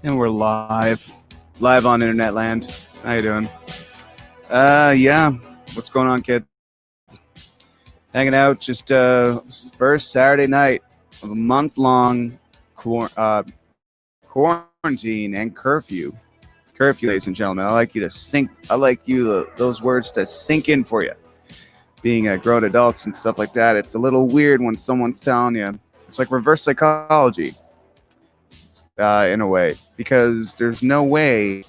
And we're live on internet land. How you doing? Yeah. What's going on, kid? Hanging out, just first Saturday night of a month-long quarantine and curfew. Curfew, ladies and gentlemen. I like those words to sink in for you. Being grown adults and stuff like that, it's a little weird when someone's telling you. It's like reverse psychology. In a way, because there's no way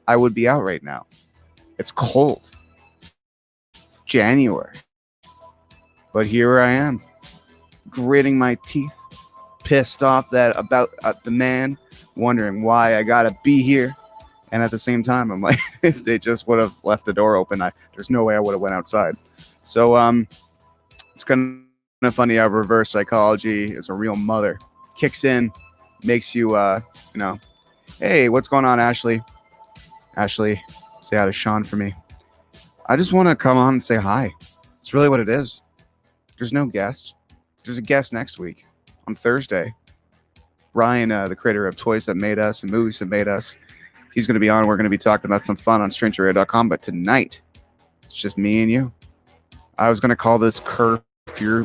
I would be out right now. It's cold. It's January. But here I am, gritting my teeth, pissed off about the man, wondering why I gotta be here. And at the same time, I'm like, if they just would have left the door open, there's no way I would have went outside. So it's kind of funny how reverse psychology is a real mother. Kicks in, makes you, hey, what's going on, Ashley? Ashley, say hi to Sean for me. I just want to come on and say hi. It's really what it is. There's no guest. There's a guest next week on Thursday. Brian, the creator of Toys That Made Us and Movies That Made Us, he's going to be on. We're going to be talking about some fun on StrangerRadio.com. But tonight, it's just me and you. I was going to call this curfew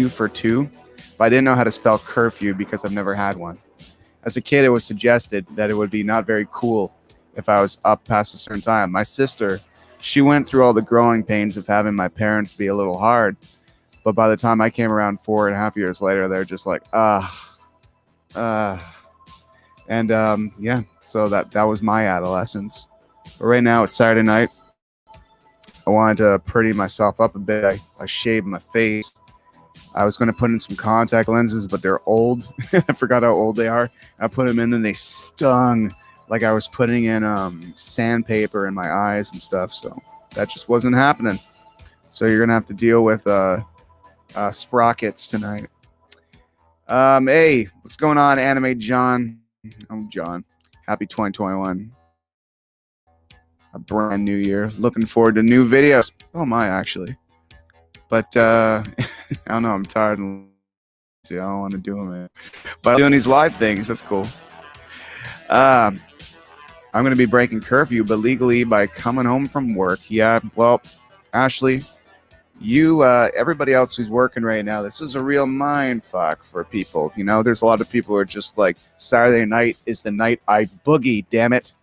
for two. But I didn't know how to spell curfew because I've never had one. As a kid, it was suggested that it would be not very cool if I was up past a certain time. My sister, she went through all the growing pains of having my parents be a little hard. But by the time I came around 4.5 years later, they're just like, And so that was my adolescence. But right now, it's Saturday night. I wanted to pretty myself up a bit. I shaved my face. I was going to put in some contact lenses, but they're old. I forgot how old they are. I put them in and they stung like I was putting in sandpaper in my eyes and stuff. So that just wasn't happening. So you're going to have to deal with sprockets tonight. Hey, what's going on, Anime John? I'm John. Happy 2021. A brand new year. Looking forward to new videos. Oh my, actually. But I don't know. I'm tired and lazy. I don't want to do them, man. But I'm doing these live things. That's cool. I'm going to be breaking curfew, but legally by coming home from work. Yeah. Well, Ashley, you, everybody else who's working right now, this is a real mind fuck for people. You know, there's a lot of people who are just like, Saturday night is the night I boogie. Damn it.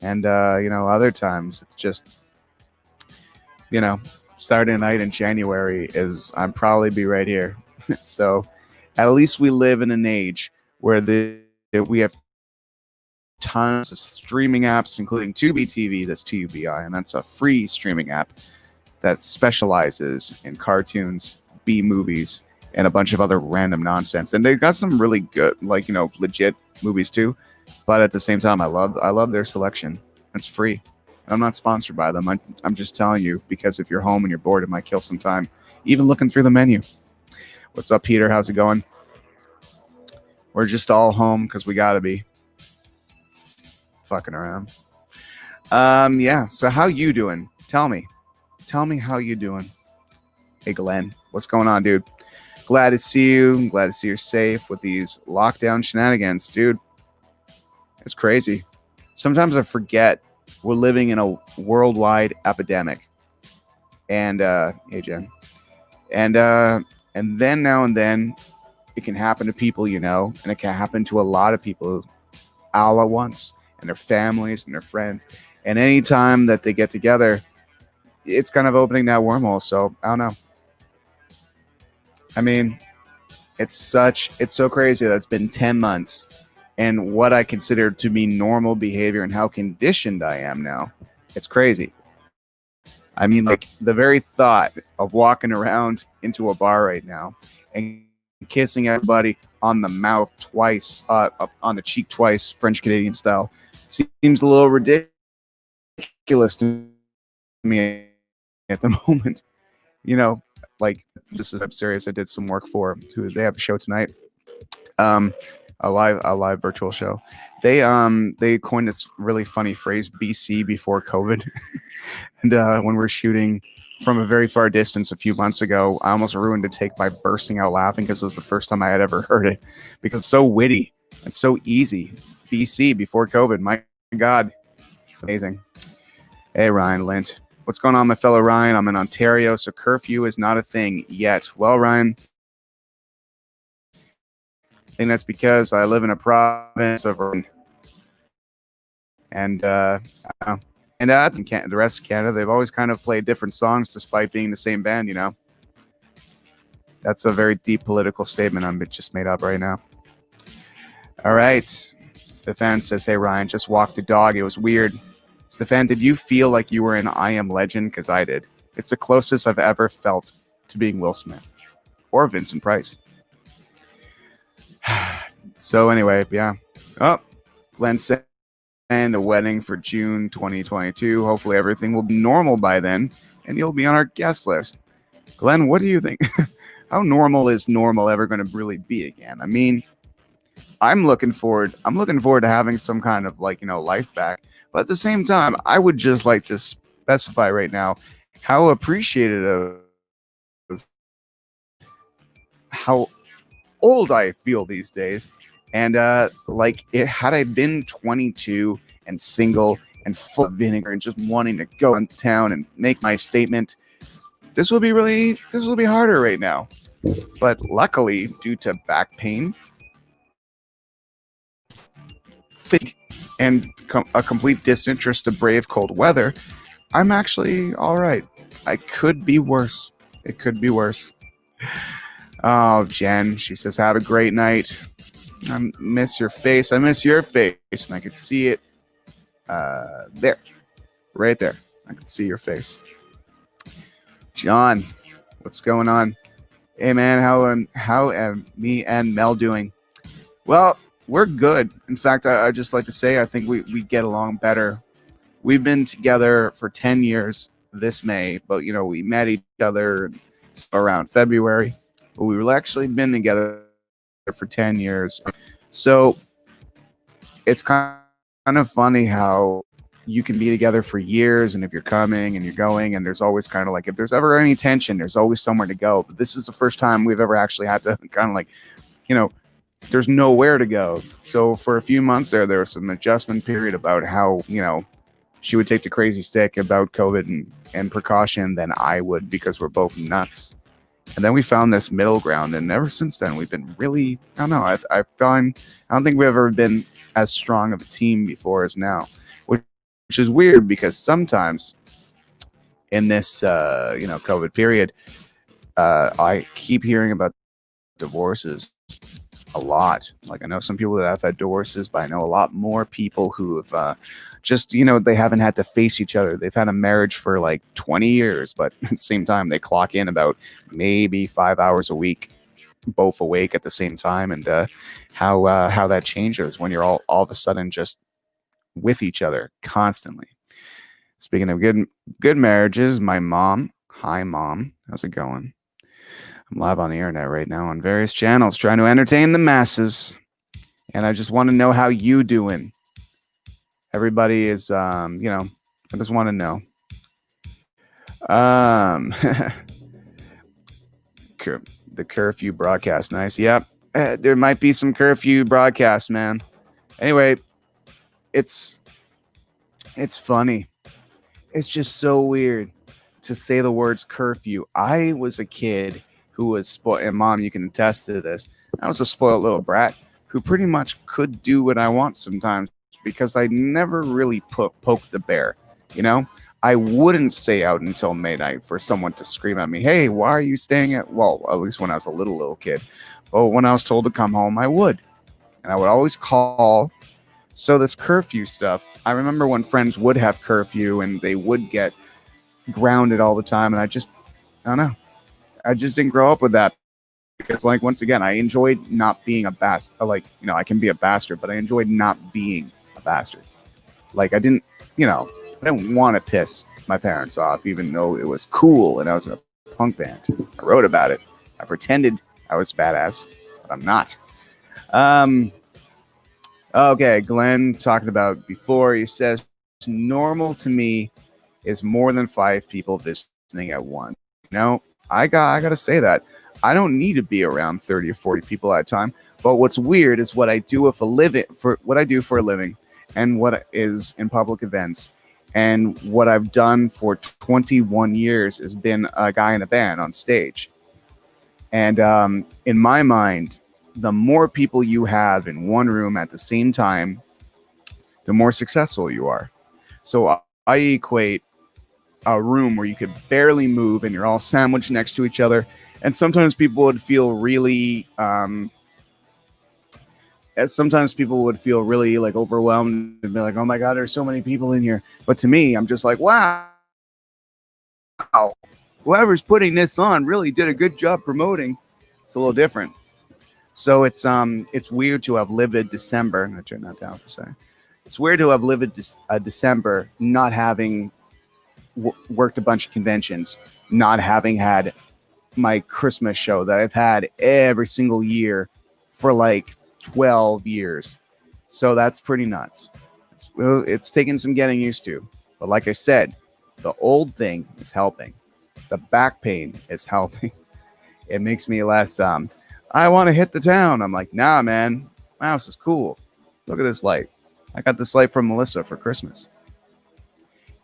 And other times it's just, Saturday night in January is I'm probably be right here. So at least we live in an age where we have tons of streaming apps, including Tubi TV, that's TUBI, and that's a free streaming app that specializes in cartoons, B movies, and a bunch of other random nonsense. And they got some really good, legit movies too. But at the same time, I love their selection. It's free. I'm not sponsored by them. I'm just telling you because if you're home and you're bored, it might kill some time. Even looking through the menu. What's up, Peter? How's it going? We're just all home because we gotta be fucking around. Yeah. So how you doing? Tell me how you doing. Hey, Glenn, what's going on, dude? Glad to see you. I'm glad to see you're safe with these lockdown shenanigans, dude. It's crazy. Sometimes I forget we're living in a worldwide epidemic. And hey, Jen. And then now and then it can happen to people, and it can happen to a lot of people all at once, and their families and their friends. And anytime that they get together, it's kind of opening that wormhole. So I don't know. I mean, it's so crazy that it's been 10 months. And what I consider to be normal behavior and how conditioned I am now, it's crazy. I mean, like the very thought of walking around into a bar right now and kissing everybody on the mouth twice, on the cheek twice, French Canadian style, seems a little ridiculous to me at the moment. Just as I'm serious, I did some work for who they have a show tonight. A live virtual show. They coined this really funny phrase, BC, before COVID. And when we're shooting from a very far distance a few months ago, I almost ruined a take by bursting out laughing because it was the first time I had ever heard it, because it's so witty and so easy. BC before COVID. My God, it's amazing. Hey, Ryan Lint. What's going on, my fellow Ryan? I'm in Ontario, so curfew is not a thing yet. Well, Ryan, I think that's because I live in a province of and that's in Canada, the rest of Canada. They've always kind of played different songs despite being the same band, you know. That's a very deep political statement I'm just made up right now. All right. Stefan says, hey, Ryan, just walked the dog. It was weird. Stefan, did you feel like you were in I Am Legend? Because I did. It's the closest I've ever felt to being Will Smith or Vincent Price. So anyway, yeah. Oh, Glenn said a wedding for June 2022. Hopefully everything will be normal by then, and you'll be on our guest list. Glenn, what do you think? How normal is normal ever going to really be again? I mean, I'm looking forward to having some kind of life back. But at the same time, I would just like to specify right now how appreciative of how old I feel these days. And had I been 22 and single and full of vinegar and just wanting to go in town and make my statement, this will be harder right now. But luckily, due to back pain, and a complete disinterest to brave cold weather, I'm actually all right. I could be worse. It could be worse. Oh, Jen, she says, have a great night. I miss your face. I miss your face. And I could see it there. Right there. I could see your face. John, what's going on? Hey, man, how am me and Mel doing? Well, we're good. In fact, I'd just like to say I think we get along better. We've been together for 10 years this May, but, we met each other around February. But we've actually been together for 10 years. So it's kind of funny how you can be together for years, and if you're coming and you're going, and there's always kind of if there's ever any tension, there's always somewhere to go. But this is the first time we've ever actually had to kind of there's nowhere to go. So for a few months there was some adjustment period about how, she would take the crazy stick about COVID and precaution than I would, because we're both nuts. And then we found this middle ground, and ever since then we've been really, I don't know, I don't think we've ever been as strong of a team before as now, which is weird, because sometimes in this, COVID period, I keep hearing about divorces a lot. I know some people that have had divorces, but I know a lot more people who have they haven't had to face each other. They've had a marriage for 20 years, but at the same time, they clock in about maybe 5 hours a week, both awake at the same time. And how that changes when you're all of a sudden just with each other constantly. Speaking of good marriages, my mom. Hi, Mom. How's it going? I'm live on the internet right now on various channels trying to entertain the masses. And I just want to know how you doing. Everybody is, I just want to know. The curfew broadcast. Nice. Yep. There might be some curfew broadcast, man. Anyway, it's funny. It's just so weird to say the words curfew. I was a kid who was spoiled, and Mom, you can attest to this. I was a spoiled little brat who pretty much could do what I want sometimes, because I never really poked the bear. I wouldn't stay out until midnight for someone to scream at me, hey, why are you staying at least when I was a little kid. But when I was told to come home, I would. And I would always call. So this curfew stuff, I remember when friends would have curfew and they would get grounded all the time. And I don't know. I just didn't grow up with that, because once again, I enjoyed not being a bastard. I can be a bastard, but I enjoyed not being a bastard. I didn't want to piss my parents off, even though it was cool and I was in a punk band. I wrote about it. I pretended I was badass, but I'm not. Okay, Glenn talking about before, he says, normal to me is more than 5 people visiting at once. I gotta say that. I don't need to be around 30 or 40 people at a time. But what's weird is what I do with a living for what I do for a living and what is in public events. And what I've done for 21 years has been a guy in a band on stage. And in my mind, the more people you have in one room at the same time, the more successful you are. So I equate a room where you could barely move and you're all sandwiched next to each other. And sometimes people would feel really, like overwhelmed and be like, "Oh my God, there's so many people in here." But to me, I'm just like, "Wow, whoever's putting this on really did a good job promoting." It's a little different. So it's weird to have lived December. I'm gonna turn that down for a second. It's weird to have lived December not having worked a bunch of conventions, not having had my Christmas show that I've had every single year for like 12 years. So that's pretty nuts. It's taken some getting used to. But like I said, the old thing is helping. The back pain is helping. It makes me less, I want to hit the town. I'm like, nah, man, my house is cool. Look at this light. I got this light from Melissa for Christmas.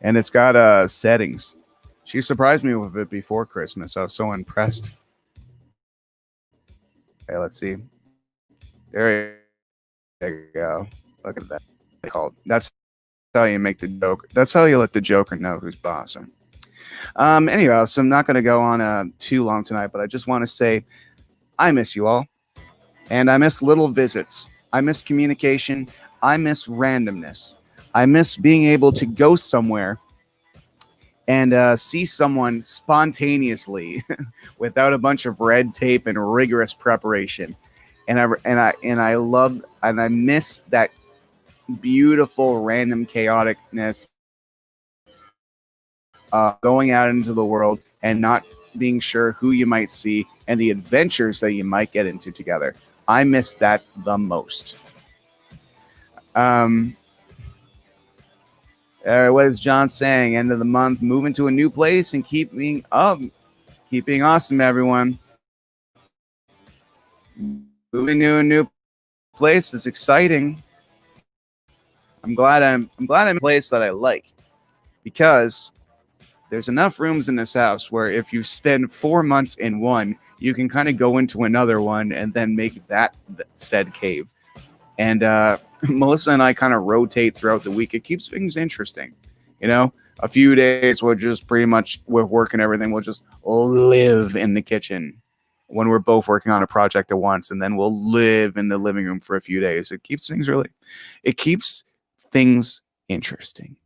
And it's got settings. She surprised me with it before Christmas. I was so impressed. Okay, let's see. There you go. Look at that. That's how you make the joke. That's how you let the Joker know who's boss. Anyhow, so I'm not going to go on too long tonight, but I just want to say I miss you all. And I miss little visits. I miss communication. I miss randomness. I miss being able to go somewhere and see someone spontaneously without a bunch of red tape and rigorous preparation. And I miss that beautiful random chaoticness, going out into the world and not being sure who you might see and the adventures that you might get into together. I miss that the most. What is John saying? End of the month, moving to a new place and keep being awesome, everyone. Moving to a new place is exciting. I'm glad I'm in a place that I like, because there's enough rooms in this house where if you spend 4 months in one, you can kind of go into another one and then make that said cave. And Melissa and I kind of rotate throughout the week. It keeps things interesting. You know, a few days we're just pretty much, we're working everything. We'll just live in the kitchen when we're both working on a project at once. And then we'll live in the living room for a few days. It keeps things interesting.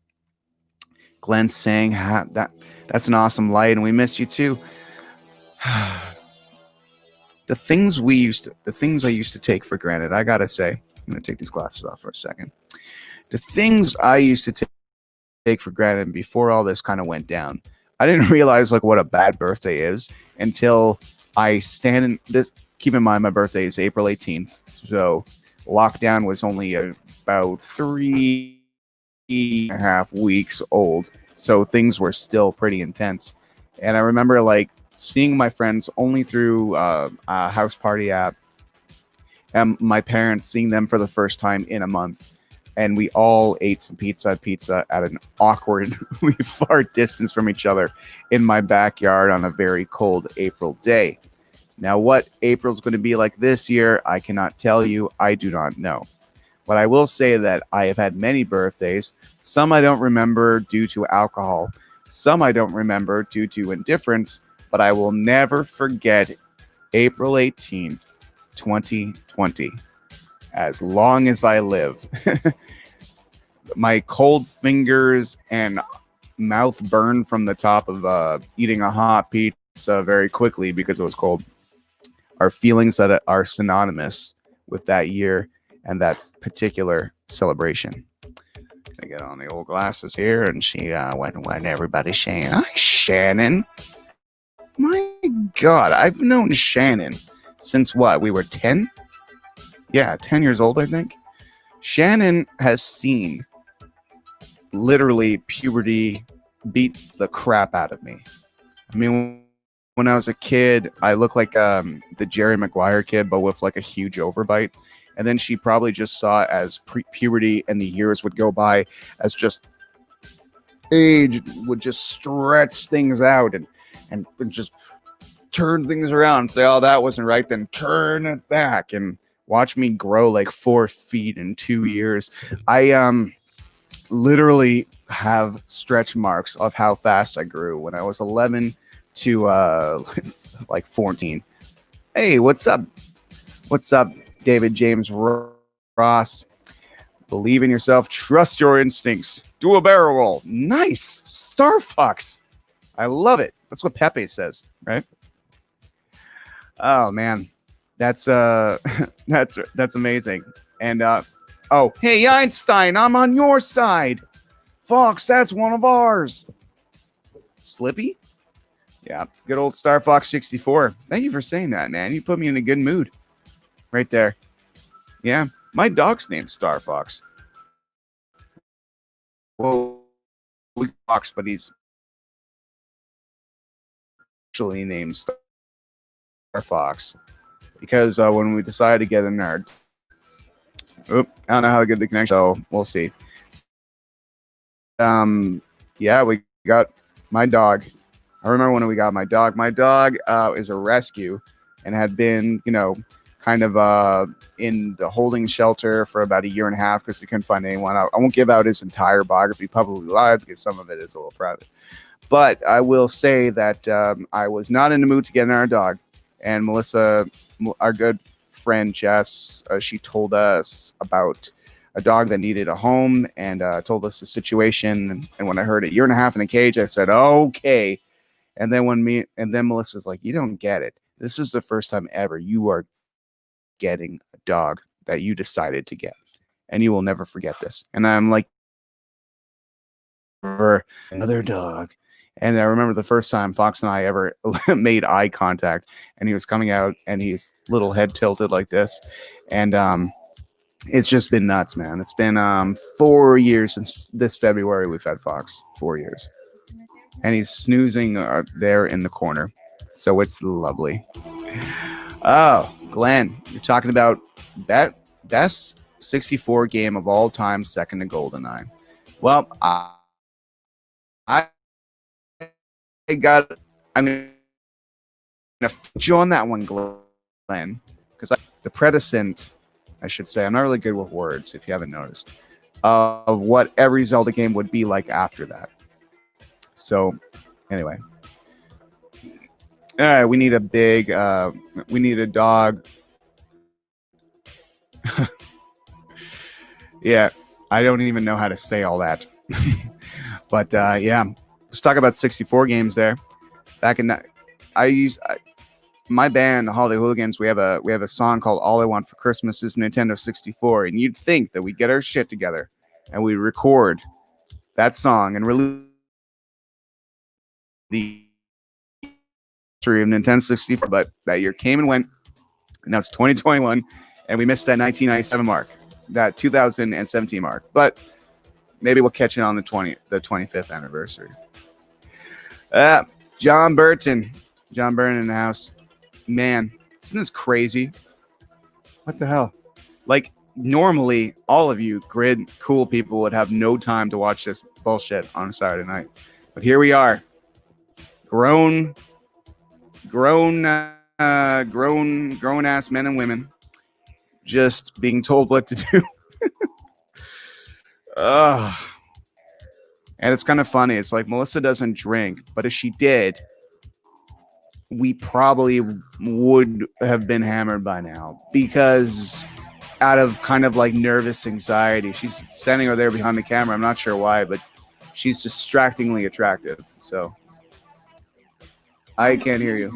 Glenn's saying that's an awesome light and we miss you too. The things I used to take for granted, I gotta say, I'm gonna take these glasses off for a second. The things I used to take for granted before all this kind of went down, I didn't realize like what a bad birthday is until I stand in this. Keep in mind, my birthday is April 18th, so lockdown was only about 3.5 weeks old, so things were still pretty intense. And I remember like seeing my friends only through a house party app, and my parents seeing them for the first time in a month, and we all ate some pizza at an awkwardly far distance from each other in my backyard on a very cold April day. Now, what April's going to be like this year, I cannot tell you. I do not know. But I will say that I have had many birthdays. Some I don't remember due to alcohol. Some I don't remember due to indifference. But I will never forget April 18th, 2020. As long as I live. My cold fingers and mouth burned from the top of eating a hot pizza very quickly because it was cold are feelings that are synonymous with that year and that particular celebration. I get on the old glasses here and see when everybody's saying, "Hi, Shannon." My God, I've known Shannon since what? We were 10? Yeah, 10 years old, I think. Shannon has seen literally puberty beat the crap out of me. I mean, when I was a kid, I looked like the Jerry Maguire kid, but with like a huge overbite. And then she probably just saw it as puberty and the years would go by as just age would just stretch things out and just turn things around and say, oh, that wasn't right. Then turn it back and watch me grow like 4 feet in 2 years. I literally have stretch marks of how fast I grew when I was 11 to like 14. Hey, what's up? What's up, David James Ross? Believe in yourself, trust your instincts, do a barrel roll. Nice. Star Fox. I love it. That's what Pepe says, right? Oh man. That's that's amazing. And oh, hey Einstein, I'm on your side. Fox, that's one of ours. Slippy? Yeah, good old Star Fox 64. Thank you for saying that, man. You put me in a good mood right there. Yeah, my dog's named Star Fox. Well, Fox, but he's actually named Star Fox because when we decided to get in our, I don't know how good the connection. So we'll see. Yeah, we got my dog. I remember when we got my dog. My dog is a rescue and had been, kind of in the holding shelter for about a year and a half because he couldn't find anyone. I won't give out his entire biography publicly live because some of it is a little private. But I will say that I was not in the mood to get in our dog. And Melissa, our good friend Jess, she told us about a dog that needed a home and told us the situation. And when I heard a year and a half in a cage, I said, okay. And then Melissa's like, you don't get it. This is the first time ever you are getting a dog that you decided to get. And you will never forget this. And I'm like, for another dog. And I remember the first time Fox and I ever made eye contact, and he was coming out, and his little head tilted like this, and it's just been nuts, man. It's been 4 years since this February we've had Fox. 4 years, and he's snoozing there in the corner, so it's lovely. Oh, Glenn, you're talking about best 64 game of all time, second to GoldenEye. Well, I'm going to put you on that one, Glenn, because the predecessor, I should say, I'm not really good with words, if you haven't noticed, of what every Zelda game would be like after that. So, anyway. All right, we need a dog. Yeah, I don't even know how to say all that. But yeah, let's talk about 64 games there. Back in that, my band, the Holiday Hooligans. We have a song called "All I Want for Christmas Is Nintendo 64," and you'd think that we'd get our shit together and we record that song and release the history of Nintendo 64. But that year came and went, and now it's 2021, and we missed that 1997 mark, that 2017 mark. But maybe we'll catch it on the 25th anniversary. John Burton in the house. Man, isn't this crazy? What the hell? Like, normally, all of you grid cool people would have no time to watch this bullshit on a Saturday night. But here we are. Grown ass men and women just being told what to do. And it's kind of funny. It's like Melissa doesn't drink, but if she did, we probably would have been hammered by now because out of kind of like nervous anxiety, she's standing over there behind the camera. I'm not sure why, but she's distractingly attractive. So I can't hear you.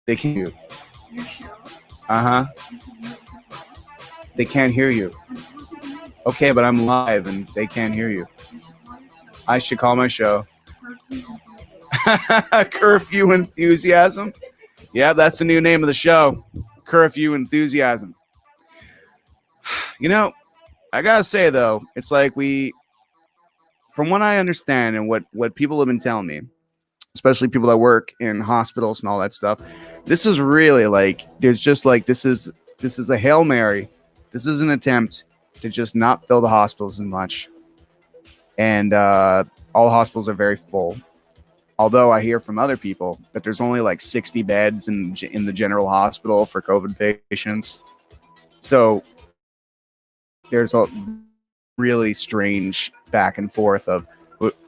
They can't hear you. They can't hear you. Okay, but I'm live and they can't hear you. I should call my show. Curfew Enthusiasm. Yeah, that's the new name of the show. Curfew Enthusiasm. You know, I gotta say though, it's like we from what I understand and what people have been telling me, especially people that work in hospitals and all that stuff, this is really like there's just like this is a Hail Mary. This is an attempt to just not fill the hospitals as much, and all hospitals are very full. Although I hear from other people that there's only like 60 beds in the general hospital for COVID patients. So there's a really strange back and forth of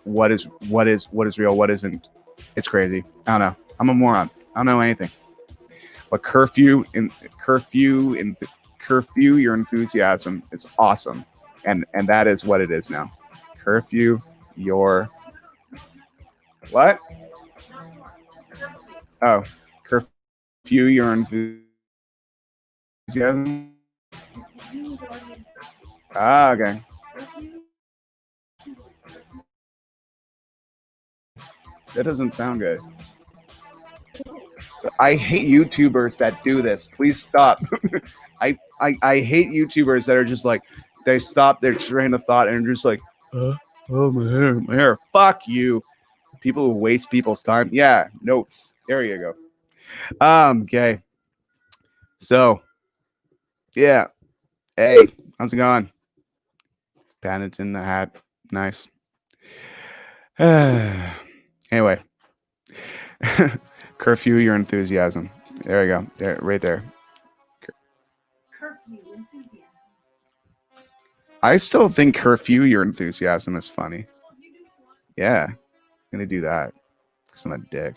what is real, what isn't. It's crazy. I don't know. I'm a moron. I don't know anything. But curfew your enthusiasm is awesome, and that is what it is now. Curfew your what? Oh, curfew your enthusiasm. Ah, okay. That doesn't sound good. I hate YouTubers that do this. Please stop. I hate YouTubers that are just like they stop their train of thought and are just like, oh my hair. Fuck you. People who waste people's time. Yeah, notes. There you go. Okay. So, yeah. Hey, how's it going? Bandits in the hat. Nice. Anyway. Curfew your enthusiasm. There you go. There, right there. Curfew enthusiasm. I still think curfew your enthusiasm is funny. Yeah, I'm gonna do that because I'm a dick.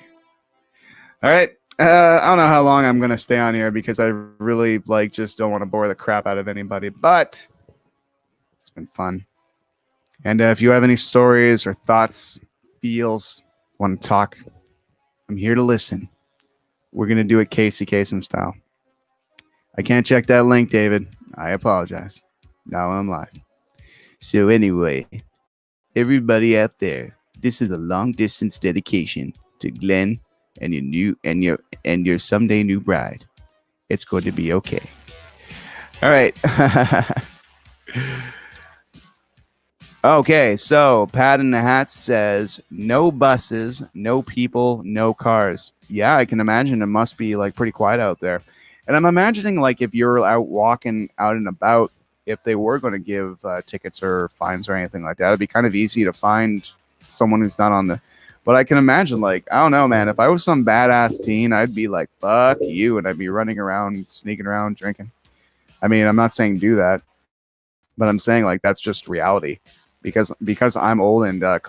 All right. I don't know how long I'm gonna stay on here because I really like just don't want to bore the crap out of anybody. But it's been fun. And if you have any stories or thoughts, feels, want to talk, I'm here to listen. We're gonna do it Casey Kasem style. I can't check that link, David. I apologize. Now I'm live. So anyway, everybody out there, this is a long distance dedication to Glenn and your someday new bride. It's going to be okay. All right. Okay, so Pat in the Hat says no buses, no people, no cars. Yeah, I can imagine it must be like pretty quiet out there. And I'm imagining like if you're out walking out and about, if they were going to give tickets or fines or anything like that, it'd be kind of easy to find someone who's not on the. But I can imagine, like, I don't know, man. If I was some badass teen, I'd be like, fuck you. And I'd be running around, sneaking around, drinking. I mean, I'm not saying do that, but I'm saying like that's just reality. Because I'm old and I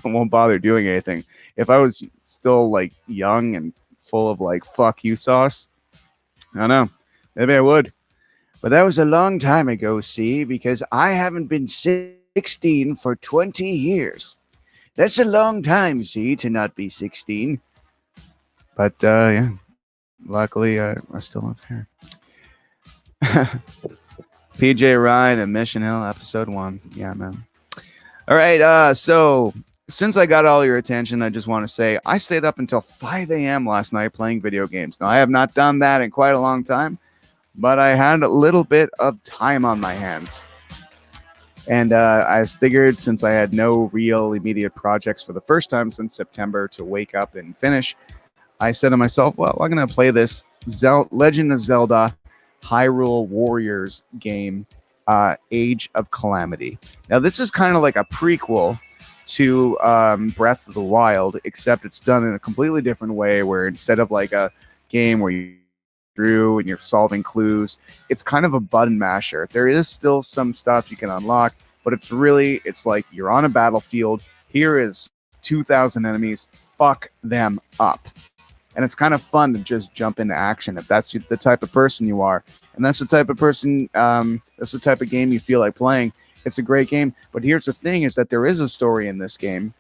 won't bother doing anything. If I was still like young and full of like fuck you sauce, I don't know, maybe I would. But that was a long time ago, see, because I haven't been 16 for 20 years. That's a long time, see, to not be 16. But yeah, luckily I still have hair. PJ Ryan and Mission Hill, episode 1. Yeah, man. All right. So since I got all your attention, I just want to say I stayed up until 5 a.m. last night playing video games. Now, I have not done that in quite a long time, but I had a little bit of time on my hands. And I figured since I had no real immediate projects for the first time since September to wake up and finish, I said to myself, well, I'm going to play this Legend of Zelda Hyrule Warriors game, Age of Calamity. Now, this is kind of like a prequel to Breath of the Wild, except it's done in a completely different way, where instead of like a game where you through and you're solving clues, it's kind of a button masher. There is still some stuff you can unlock, but it's like you're on a battlefield. Here is 2,000 enemies. Fuck them up. And it's kind of fun to just jump into action if that's the type of person you are. And that's the type of person, that's the type of game you feel like playing. It's a great game. But here's the thing is that there is a story in this game.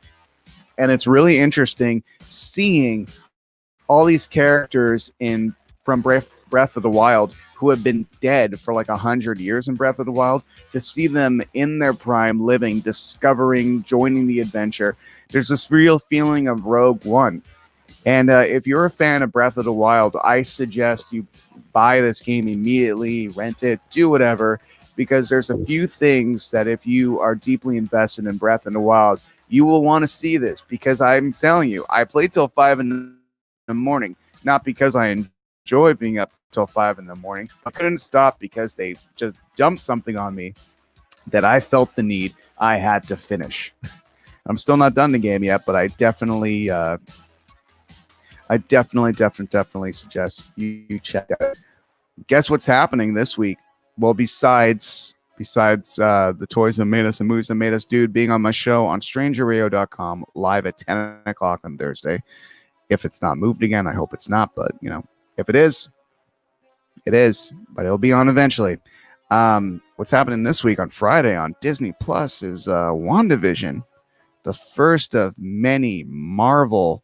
And it's really interesting seeing all these characters from Breath of the Wild who have been dead for like 100 years in Breath of the Wild, to see them in their prime, living, discovering, joining the adventure. There's this real feeling of Rogue One. And if you're a fan of Breath of the Wild, I suggest you buy this game immediately, rent it, do whatever, because there's a few things that if you are deeply invested in Breath of the Wild, you will want to see this, because I'm telling you, I played till 5 in the morning, not because I enjoy being up till 5 in the morning. I couldn't stop because they just dumped something on me that I felt the need I had to finish. I'm still not done the game yet, but I definitely definitely suggest you check out. Guess what's happening this week? Well, besides the toys that made us and movies that made us, dude, being on my show on strangerradio.com live at 10 o'clock on Thursday. If it's not moved again, I hope it's not, but if it is, it is, but it'll be on eventually. What's happening this week on Friday on Disney Plus is WandaVision, the first of many Marvel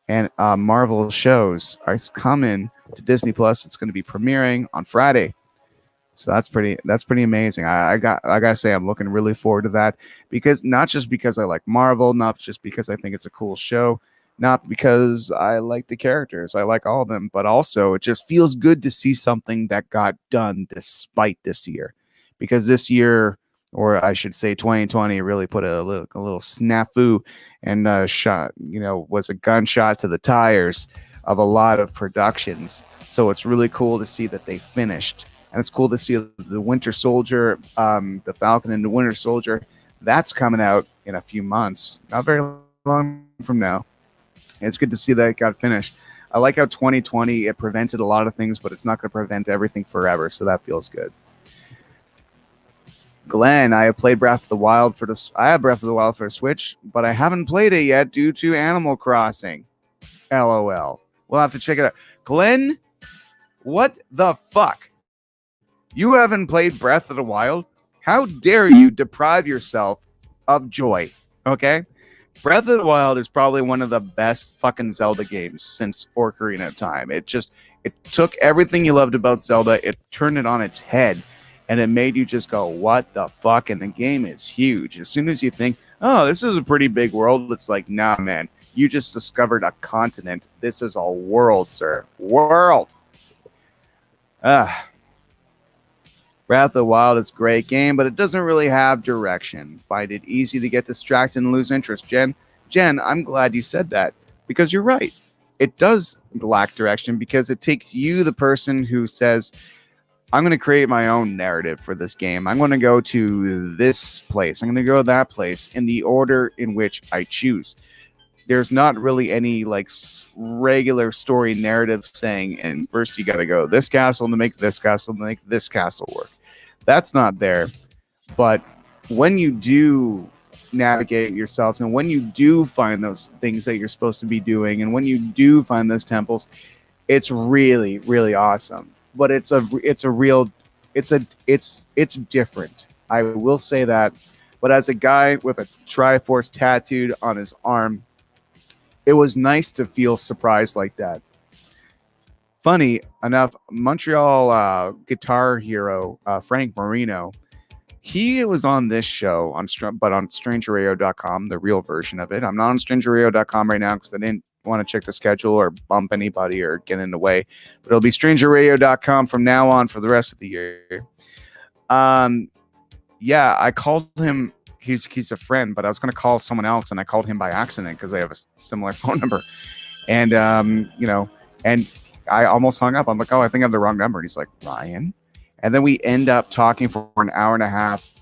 and Marvel shows is coming to Disney Plus. It's going to be premiering on Friday, so that's pretty amazing. I gotta say, I'm looking really forward to that, because not just because I like Marvel, not just because I think it's a cool show, not because I like the characters, I like all of them, but also it just feels good to see something that got done despite this year, because this year, or I should say 2020, really put a little snafu and was a gunshot to the tires of a lot of productions. So it's really cool to see that they finished. And it's cool to see the Winter Soldier, the Falcon and the Winter Soldier, that's coming out in a few months, not very long from now. It's good to see that it got finished. I like how 2020, it prevented a lot of things, but it's not going to prevent everything forever, so that feels good. Glenn, I have played Breath of the Wild for the Switch, but I haven't played it yet due to Animal Crossing. LOL. We'll have to check it out. Glenn, what the fuck? You haven't played Breath of the Wild? How dare you deprive yourself of joy? Okay? Breath of the Wild is probably one of the best fucking Zelda games since Ocarina of Time. It took everything you loved about Zelda, it turned it on its head, and it made you just go, what the fuck? And the game is huge. As soon as you think, oh, this is a pretty big world, it's like, nah, man, you just discovered a continent. This is a world, sir. World. Breath of the Wild is a great game, but it doesn't really have direction. Find it easy to get distracted and lose interest. Jen, I'm glad you said that, because you're right. It does lack direction, because it takes you, the person who says, I'm going to create my own narrative for this game. I'm going to go to this place. I'm going to go to that place in the order in which I choose. There's not really any regular story narrative saying, and first you got to go this castle to make this castle work. That's not there. But when you do navigate yourselves, and when you do find those things that you're supposed to be doing, and when you do find those temples, it's really, really awesome. But it's different. I will say that. But as a guy with a Triforce tattooed on his arm, it was nice to feel surprised like that. Funny enough, Montreal guitar hero Frank Marino, he was on this show on strangerradio.com, the real version of it. I'm not on strangerradio.com right now because I didn't want to check the schedule or bump anybody or get in the way. But it'll be strangerradio.com from now on for the rest of the year. Yeah, I called him. He's a friend, but I was going to call someone else, and I called him by accident because they have a similar phone number. And, and I almost hung up. I'm like, oh, I think I have the wrong number. And he's like, Ryan? And then we end up talking for an hour and a half.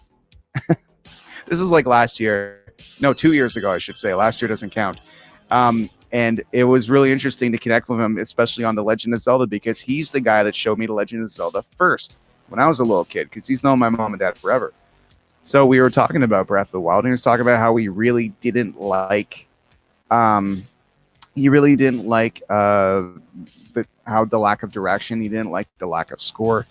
This is like last year. No, 2 years ago, I should say. Last year doesn't count. And it was really interesting to connect with him, especially on The Legend of Zelda, because he's the guy that showed me The Legend of Zelda first when I was a little kid, because he's known my mom and dad forever. So we were talking about Breath of the Wild, and he was talking about how he really didn't like, how the lack of direction. He didn't like the lack of score.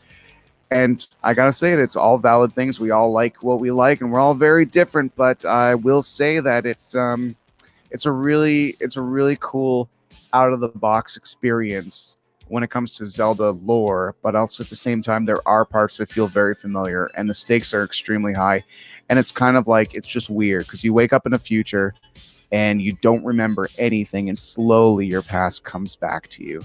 And I gotta say that it's all valid things. We all like what we like, and we're all very different. But I will say that it's a really cool out of the box experience when it comes to Zelda lore, but also at the same time, there are parts that feel very familiar, and the stakes are extremely high. And it's kind of like, it's just weird because you wake up in the future and you don't remember anything, and slowly your past comes back to you.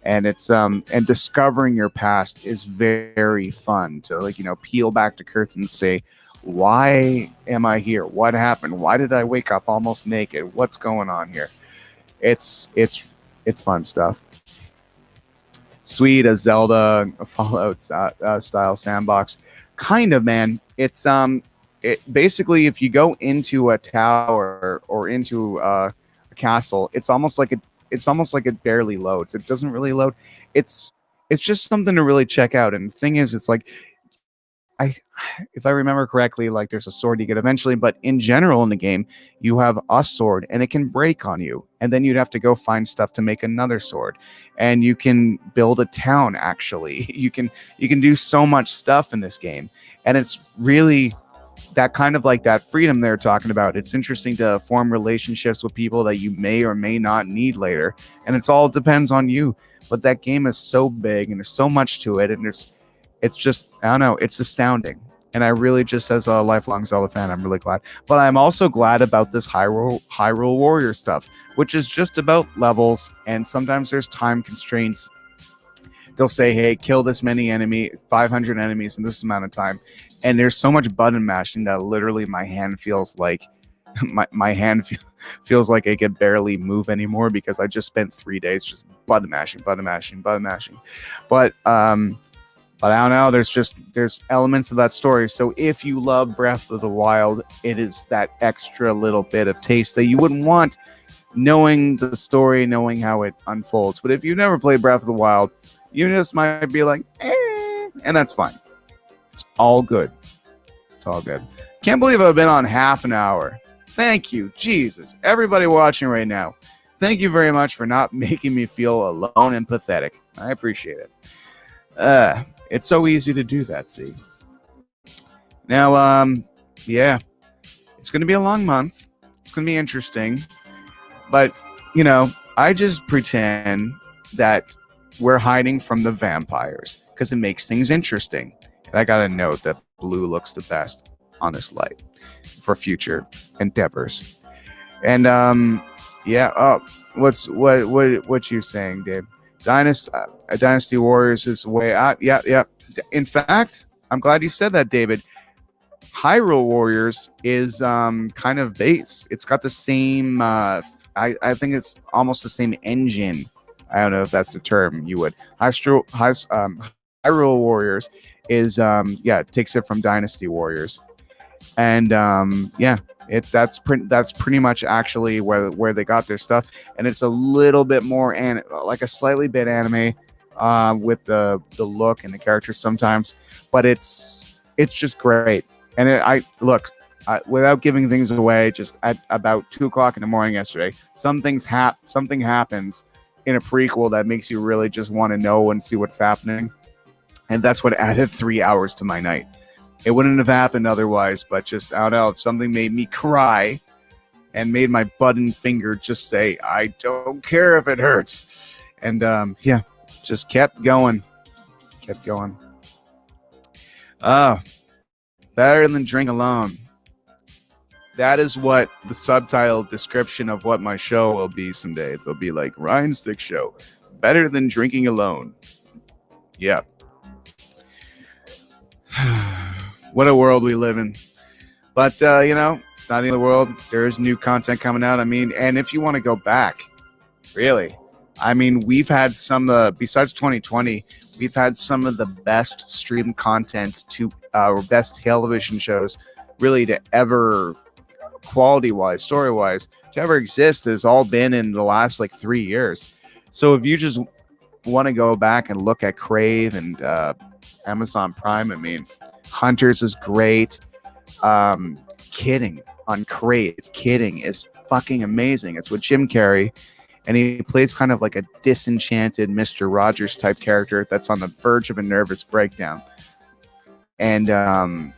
And it's and discovering your past is very fun to, like, peel back the curtain and say, why am I here? What happened? Why did I wake up almost naked? What's going on here? It's fun stuff. Sweet, a Zelda, a Fallout style sandbox, kind of, man. It basically, if you go into a tower or into a castle, it's almost like it barely loads. It doesn't really load. It's it's just something to really check out. And the thing is, it's like, I if I remember correctly, like, there's a sword you get eventually, but in general in the game, you have a sword and it can break on you, and then you'd have to go find stuff to make another sword, and you can build a town. Actually, you can do so much stuff in this game, and it's really that kind of like that freedom they're talking about. It's interesting to form relationships with people that you may or may not need later, and it's all depends on you. But that game is so big and there's so much to it, and it's just, I don't know, it's astounding. And I really, just as a lifelong Zelda fan, I'm really glad. But I'm also glad about this Hyrule Warrior stuff, which is just about levels, and sometimes there's time constraints. They'll say, hey, kill this many 500 enemies in this amount of time. And there's so much button mashing that literally my hand feels like my hand feels like it can barely move anymore, because I just spent 3 days just button mashing. But I don't know. There's elements of that story. So if you love Breath of the Wild, it is that extra little bit of taste that you wouldn't want, knowing the story, knowing how it unfolds. But if you've never played Breath of the Wild, you just might be like, and that's fine. It's all good. It's all good. Can't believe I've been on half an hour. Thank you, Jesus. Everybody watching right now, thank you very much for not making me feel alone and pathetic. I appreciate it. It's so easy to do that, see? Now, yeah, it's going to be a long month. It's going to be interesting. But, I just pretend that we're hiding from the vampires, because it makes things interesting. And I got to note that blue looks the best on this light for future endeavors. And, yeah, what you saying, Dave? Dynasty Warriors is way out. Yeah. In fact, I'm glad you said that, David. Hyrule Warriors is kind of based. It's got the same. I think it's almost the same engine. I don't know if that's the term you would. Hyrule Warriors is it takes it from Dynasty Warriors, and that's pretty much actually where they got their stuff, and it's a little bit more like a slightly bit anime with the look and the characters sometimes, but it's just great. And without giving things away, just at about 2:00 in the morning yesterday, something happens in a prequel that makes you really just want to know and see what's happening, and that's what added 3 hours to my night. It wouldn't have happened otherwise, but just, I don't know, if something made me cry and made my button finger just say, I don't care if it hurts. And just kept going. Better than drink alone. That is what the subtitle description of what my show will be someday. It'll be like, Ryan Stick Show. Better than drinking alone. Yeah. What a world we live in. But, it's not the end of the world. There is new content coming out. I mean, and if you want to go back, really, I mean, we've had besides 2020, we've had some of the best streamed content or best television shows really to ever, quality-wise, story-wise, to ever exist has all been in the last 3 years. So if you just want to go back and look at Crave and Amazon Prime, I mean, Hunters is great. Kidding on Crave. Kidding is fucking amazing. It's with Jim Carrey, and he plays kind of like a disenchanted Mr. Rogers type character that's on the verge of a nervous breakdown. And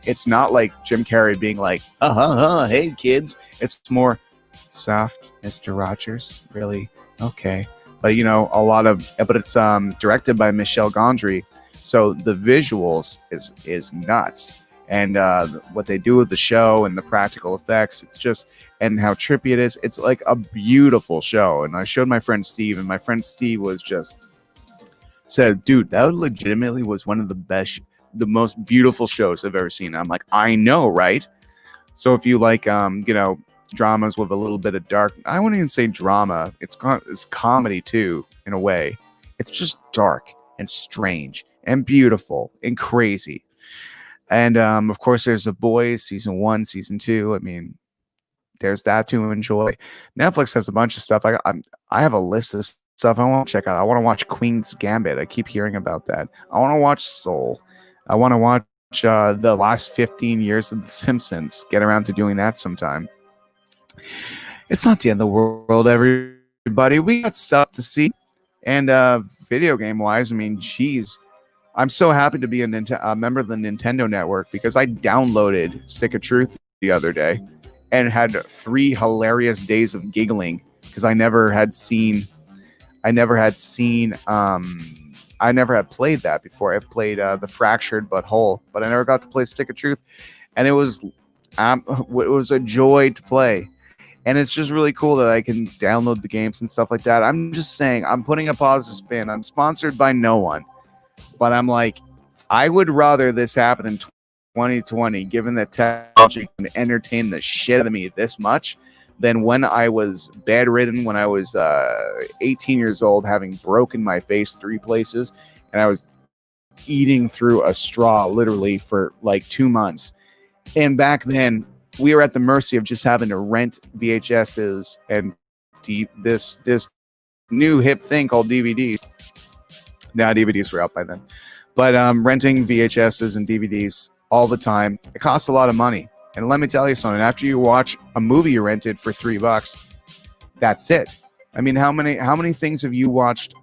it's not like Jim Carrey being like, hey kids. It's more soft, Mr. Rogers. Really? Okay. But but it's directed by Michel Gondry. So the visuals is nuts. And what they do with the show and the practical effects, it's just, and how trippy it is. It's like a beautiful show. And I showed my friend Steve, and my friend Steve was just said, dude, that legitimately was one of the best, the most beautiful shows I've ever seen. I'm like, I know, right? So if you like, dramas with a little bit of dark, I wouldn't even say drama. It's comedy too, in a way. It's just dark and strange and beautiful and crazy. And of course, there's The Boys season 1, season 2. I mean, there's that to enjoy. Netflix has a bunch of stuff. I have a list of stuff I want to check out. I want to watch Queen's Gambit. I keep hearing about that. I want to watch Soul. I want to watch the last 15 years of The Simpsons. Get around to doing that sometime. It's not the end of the world, everybody. We got stuff to see. And video game wise, I mean, geez, I'm so happy to be a member of the Nintendo Network because I downloaded Stick of Truth the other day and had 3 hilarious days of giggling because I never had played that before. I've played The Fractured But Whole, but I never got to play Stick of Truth, and it was a joy to play. And it's just really cool that I can download the games and stuff like that. I'm just saying, I'm putting a positive spin. I'm sponsored by no one, but I'm like, I would rather this happen in 2020, given that technology can entertain the shit out of me this much, than when I was bedridden, when I was 18 years old, having broken my face 3 places, and I was eating through a straw literally for like 2 months. And back then, we were at the mercy of just having to rent VHSs and this new hip thing called DVDs. Now DVDs were out by then, but renting VHSs and DVDs all the time, it costs a lot of money. And let me tell you something, after you watch a movie you rented for $3, that's it. I mean, how many things have you watched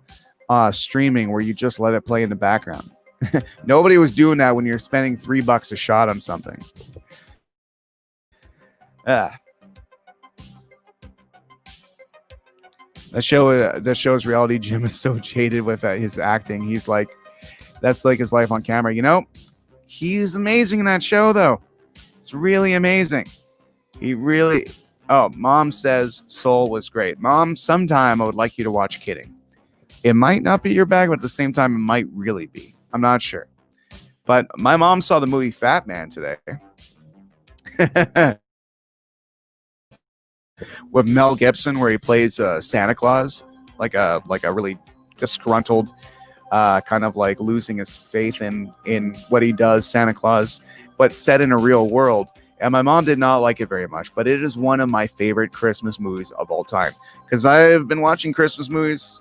streaming where you just let it play in the background? Nobody was doing that when you're spending $3 a shot on something. That show's reality. Jim is so jaded with his acting. He's like, that's like his life on camera. You know, he's amazing in that show, though. It's really amazing. He really. Oh, Mom says Soul was great. Mom, sometime I would like you to watch Kidding. It might not be your bag, but at the same time, it might really be. I'm not sure. But my mom saw the movie Fat Man today. With Mel Gibson, where he plays Santa Claus, like a really disgruntled, kind of like losing his faith in what he does, Santa Claus, but set in a real world. And my mom did not like it very much, but it is one of my favorite Christmas movies of all time because I've been watching Christmas movies.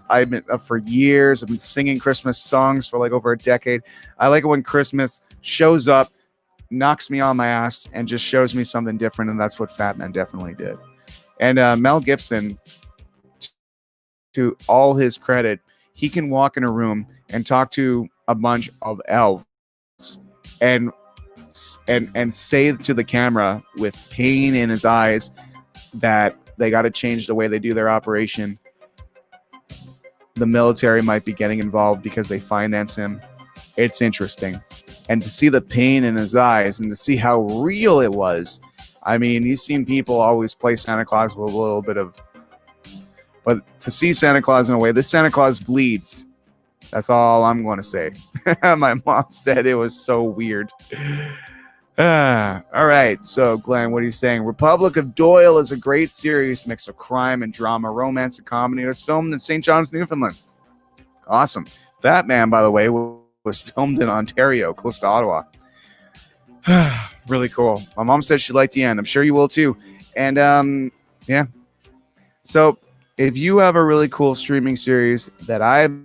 I've been for years. I've been singing Christmas songs for like over a decade. I like it when Christmas shows up, knocks me on my ass, and just shows me something different, and that's what Fat Man definitely did. And Mel Gibson, to all his credit, he can walk in a room and talk to a bunch of elves and say to the camera with pain in his eyes that they got to change the way they do their operation. The military might be getting involved because they finance him. It's interesting. And to see the pain in his eyes and to see how real it was. I mean, you've seen people always play Santa Claus with a little bit of... But to see Santa Claus in a way, this Santa Claus bleeds. That's all I'm going to say. My mom said it was so weird. All right. So, Glenn, what are you saying? Republic of Doyle is a great series, mix of crime and drama, romance and comedy. It was filmed in St. John's, Newfoundland. Awesome. Fat Man, by the way, was filmed in Ontario, close to Ottawa. Really cool. My mom said she liked the end. I'm sure you will too. And yeah. So if you have a really cool streaming series that I've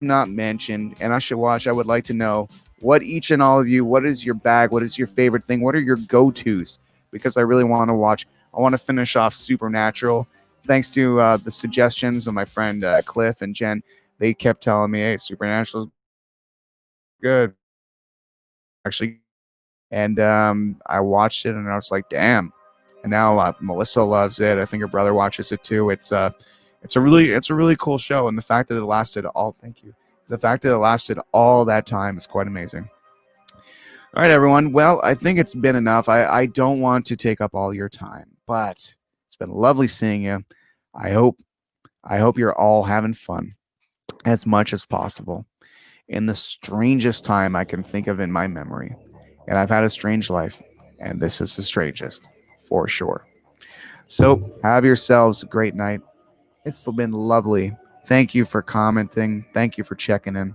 not mentioned and I should watch, I would like to know what each and all of you, what is your bag? What is your favorite thing? What are your go-tos? Because I really want to watch. I want to finish off Supernatural. Thanks to the suggestions of my friend Cliff and Jen. They kept telling me, hey, Supernatural's good. Actually, and I watched it and I was like, damn. And now Melissa loves it. I think her brother watches it too. It's a really cool show, and the fact that it lasted all that time is quite amazing. All right, everyone. Well, I think it's been enough. I don't want to take up all your time, but it's been lovely seeing you. I hope you're all having fun. as much as possible in the strangest time I can think of in my memory. And I've had a strange life, and this is the strangest for sure. So, have yourselves a great night. It's been lovely. Thank you for commenting. Thank you for checking in.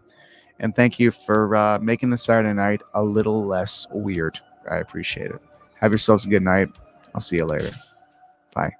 And thank you for making the Saturday night a little less weird. I appreciate it. Have yourselves a good night. I'll see you later. Bye.